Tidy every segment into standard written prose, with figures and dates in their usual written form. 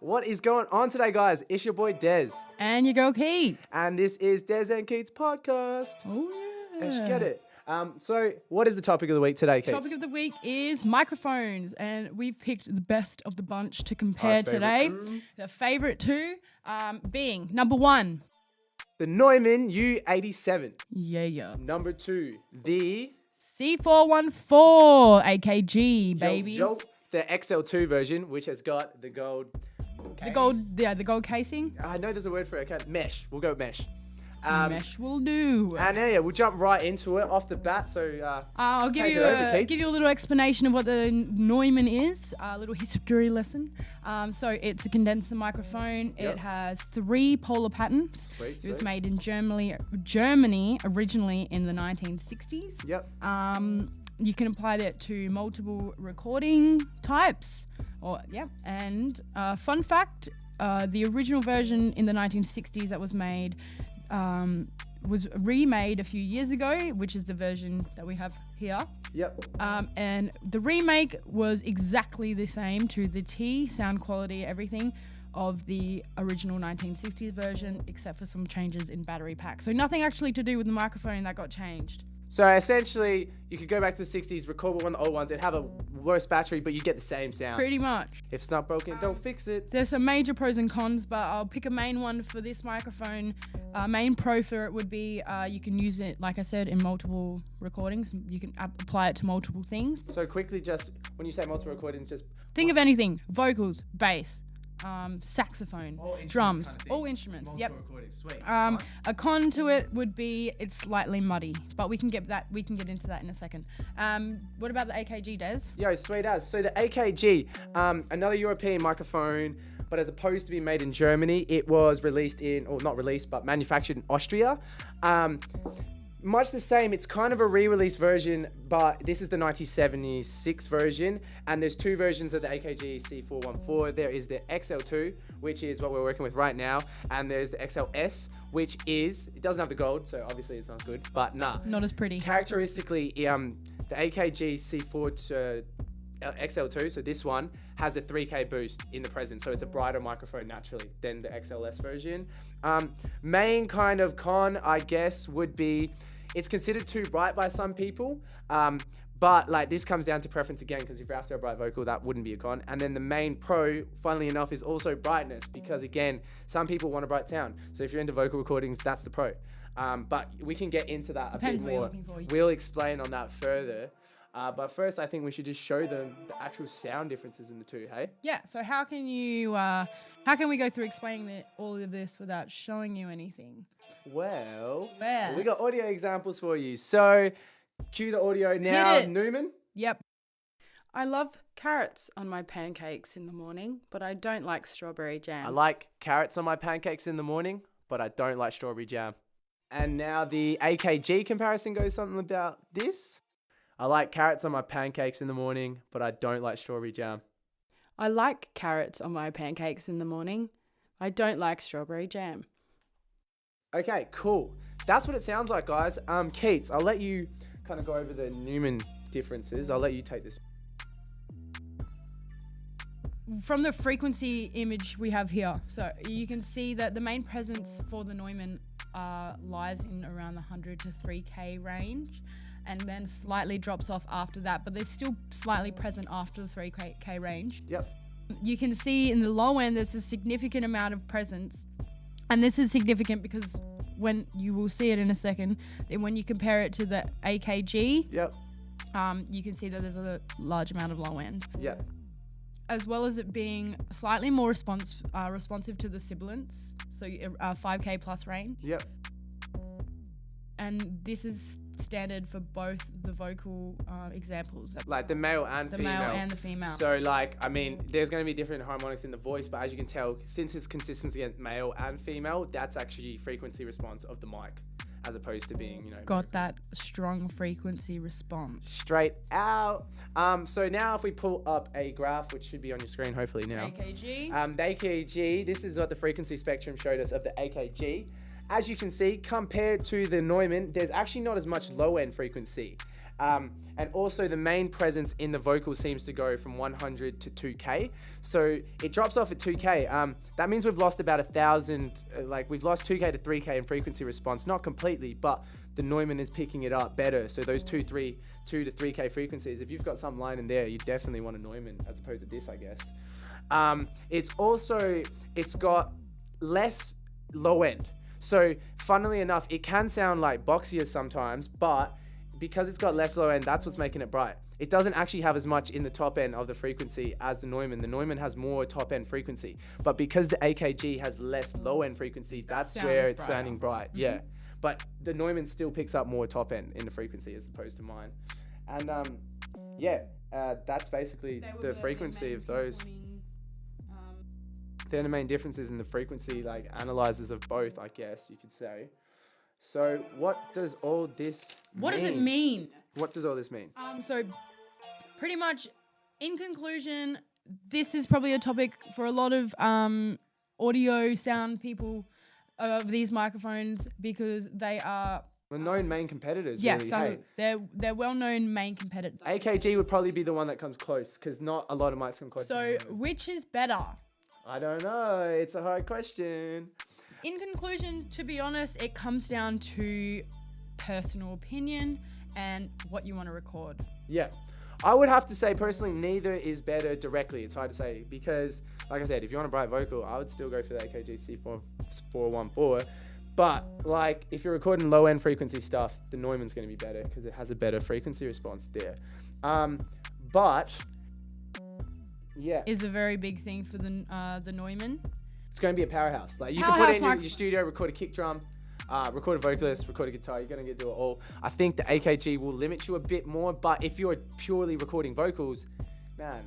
What is going on today, guys? It's your boy Des. And your girl Keets. And this is Des and Keets podcast. Oh, yeah. Let's get it. So what is the topic of the week today, Keets? Topic of the week is microphones. And we've picked the best of the bunch to compare today. The favorite two being number one, the Neuman U87. Yeah. Number two, the C414 Akg, baby. The Xl2 version, which has got the gold case. The gold casing. I know there's a word for it. Okay. Mesh. We'll go with mesh. Mesh will do. And yeah, we'll jump right into it off the bat. So I'll give you a little explanation of what the Neumann is, a little history lesson. So it's a condenser microphone. Yep. It has 3 polar patterns. Sweet. It was made in Germany originally in the 1960s. Yep. You can apply that to multiple recording types. And fun fact, the original version in the 1960s that was made was remade a few years ago, which is the version that we have here. Yep. And the remake was exactly the same to the T, sound quality, everything, of the original 1960s version, except for some changes in battery pack. So nothing actually to do with the microphone that got changed. So essentially, you could go back to the 60s, record one of the old ones, it'd have a worse battery, but you get the same sound. Pretty much. If it's not broken, don't fix it. There's some major pros and cons, but I'll pick a main one for this microphone. Main pro for it would be you can use it, like I said, in multiple recordings. You can apply it to multiple things. So quickly, just when you say multiple recordings, just think of anything: vocals, bass, saxophone, drums, kind of all instruments. multiple recordings. Sweet. A con to it would be it's slightly muddy, but we can get into that in a second. What about the Akg, Des? Yo, sweet as. So the AKG, another European microphone, but as opposed to being made in Germany, it was manufactured in Austria. Much the same, it's kind of a re-release version, but this is the 1976 version, and there's 2 versions of the Akg C414. There is the XL2, which is what we're working with right now, and there's the XLS, which it doesn't have the gold, so obviously it sounds good, but Not as pretty. Characteristically, the Akg C4 XL2, so this one, has a 3K boost in the present, so it's a brighter microphone naturally than the XLS version. Main kind of con, I guess, would be it's considered too bright by some people, but like this comes down to preference again, because if you're after a bright vocal, that wouldn't be a con. And then the main pro, funnily enough, is also brightness, because again, some people want a bright sound. So if you're into vocal recordings, that's the pro. But we can get into that Depends a what bit you're more. looking for. We'll explain on that further. But first, I think we should just show them the actual sound differences in the two, hey? Yeah, so how can we go through explaining all of this without showing you anything? Well, Yeah. we got audio examples for you. So, cue the audio now, Hit it. Neumann. Yep. I love carrots on my pancakes in the morning, but I don't like strawberry jam. I like carrots on my pancakes in the morning, but I don't like strawberry jam. And now the AKG comparison goes something about this. I like carrots on my pancakes in the morning, but I don't like strawberry jam. I like carrots on my pancakes in the morning. I don't like strawberry jam. Okay, cool. That's what it sounds like, guys. Keets, I'll let you kind of go over the Neumann differences. I'll let you take this. From the frequency image we have here, so you can see that the main presence for the Neumann lies in around the 100 to 3K range, and then slightly drops off after that, but they're still slightly present after the 3K range. Yep. You can see in the low end there's a significant amount of presence, and this is significant because when you will see it in a second, and when you compare it to the AKG, Yep. you can see that there's a large amount of low end, Yep. as well as it being slightly more responsive to the sibilants, so 5K plus range. Yep. And this is standard for both the vocal examples. Like the male and the female. male and the female. So there's going to be different harmonics in the voice, but as you can tell, since it's consistency against male and female, that's actually frequency response of the mic, as opposed to being, got that strong frequency response. straight out. So now if we pull up a graph, which should be on your screen hopefully now. AKG. The AKG, this is what the frequency spectrum showed us of the AKG. As you can see, compared to the Neumann, there's actually not as much low-end frequency. And also the main presence in the vocal seems to go from 100 to 2K. So it drops off at 2K. That means we've lost about 1,000, we've lost 2K to 3K in frequency response. Not completely, but the Neumann is picking it up better. So those 2 to 3K frequencies, if you've got some line in there, you definitely want a Neumann as opposed to this, I guess. It's got less low end. So funnily enough, it can sound like boxier sometimes, but because it's got less low end, that's what's making it bright. It doesn't actually have as much in the top end of the frequency as the Neumann. The Neumann has more top end frequency, but because the AKG has less low end frequency, that's where it's sounding bright. Mm-hmm. Yeah, but the Neumann still picks up more top end in the frequency as opposed to mine. And that's basically the frequency of those. They're the main differences in the frequency, analyzers of both, I guess you could say. So what does all this mean? What does it mean? What does all this mean? So pretty much, in conclusion, this is probably a topic for a lot of audio sound people of these microphones because they are known main competitors. Yes, really. They're well-known main competitors. AKG would probably be the one that comes close because not a lot of mics come close. So which is better? I don't know. It's a hard question. In conclusion, to be honest, it comes down to personal opinion and what you want to record. Yeah. I would have to say, personally, neither is better directly. It's hard to say because, like I said, if you want a bright vocal, I would still go for the Akg C414. But, if you're recording low-end frequency stuff, the Neumann's going to be better because it has a better frequency response there. But... yeah, is a very big thing for the Neumann. It's going to be a powerhouse. You can put it in your studio, record a kick drum, record a vocalist, record a guitar. You're going to do it all. I think the AKG will limit you a bit more, but if you're purely recording vocals, man,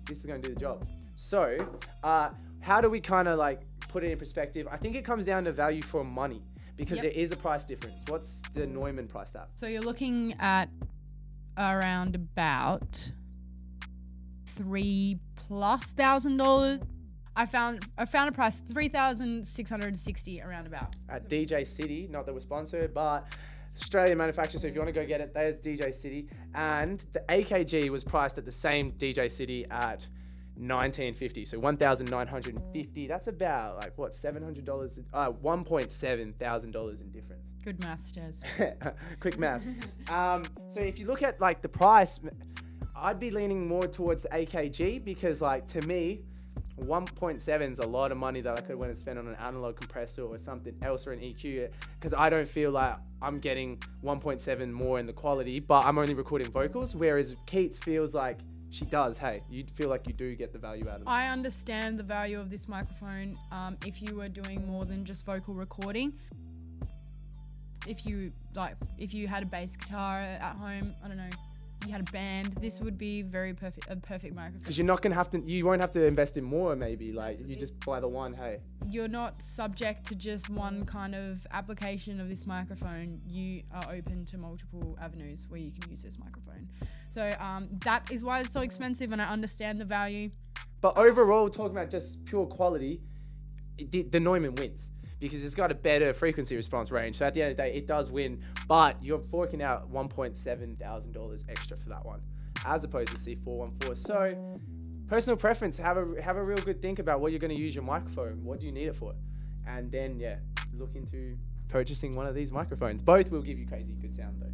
this is going to do the job. So, how do we kind of put it in perspective? I think it comes down to value for money because there is a price difference. What's the Neumann priced at? So you're looking at around about $3,000+. I found a price $3,660 around about. At DJ City, not that we're sponsored, but Australian manufacturer. So if you want to go get it, there's DJ City, and the AKG was priced at the same DJ City at $1,950. So $1,950. That's about $700. $1,700 in difference. Good maths, Jez. Quick maths. So if you look at the price, I'd be leaning more towards the AKG because to me, 1.7 is a lot of money that I could went and spent on an analog compressor or something else or an EQ because I don't feel like I'm getting 1.7 more in the quality, but I'm only recording vocals, whereas Keets feels like she does. Hey, you feel like you do get the value out of it. I understand the value of this microphone if you were doing more than just vocal recording. If you had a bass guitar at home, I don't know, you had a band, this would be a perfect microphone. Because you're not gonna you won't have to invest in more. Maybe you just buy the one. Hey, you're not subject to just one kind of application of this microphone. You are open to multiple avenues where you can use this microphone. So that is why it's so expensive, and I understand the value. But overall, talking about just pure quality, the Neumann wins. Because it's got a better frequency response range. So at the end of the day, it does win, but you're forking out $1,700 extra for that one, as opposed to C414. So personal preference, have a real good think about what you're going to use your microphone. What do you need it for? And then, look into purchasing one of these microphones. Both will give you crazy good sound though.